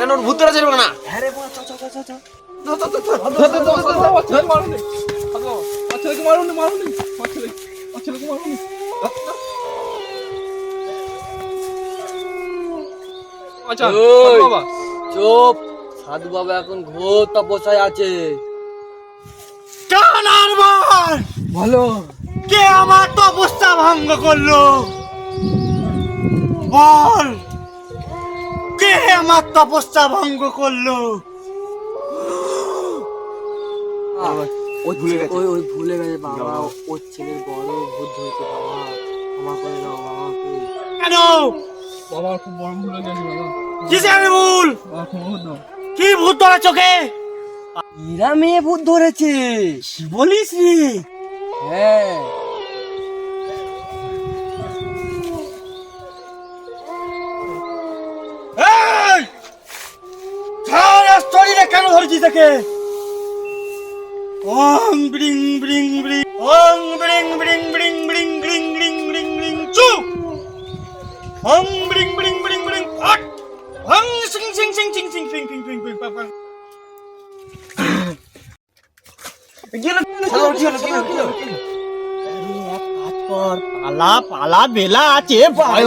কেন ওর ভূত ধরা যাবে না? হ্যাঁ রে বাবা, চ চ চ চ চ। চুপ, সাধু বাবা এখন ঘোর তপস্যায় আছে। কানারবার বলো। কে আমার তপস্যা ভঙ্গ করলো? বল, কে আমার তপস্যা ভঙ্গ করলো? ওই ভুলে গেছে বাবা, ওর ছেলের বড় ভূত ধরেছে বাবা, ক্ষমা করে দাও বাবা। কেন বাবা খুব বড় ভুল হয়ে গেছে বাবা, কিসের ভুল? বাবা ক্ষমা করে দাও। কি ভূত ধরা চোখে? এরা মেয়ে ভূত ধরেছে। বলিস রে? হ্যাঁ, এই সারা শরীরে কেন ধরেছিস তাকে? ওং ব্রিং ব্রিং ব্রিং, ওং bring bring bring bring bring bring bring bring চু, ওং bring bring bring bring hot, ওং সিং সিং সিং সিং সিং সিং সিং সিং সিং পাপা। এক কাজ কর, পালা পালা বেলা আছে, ভয়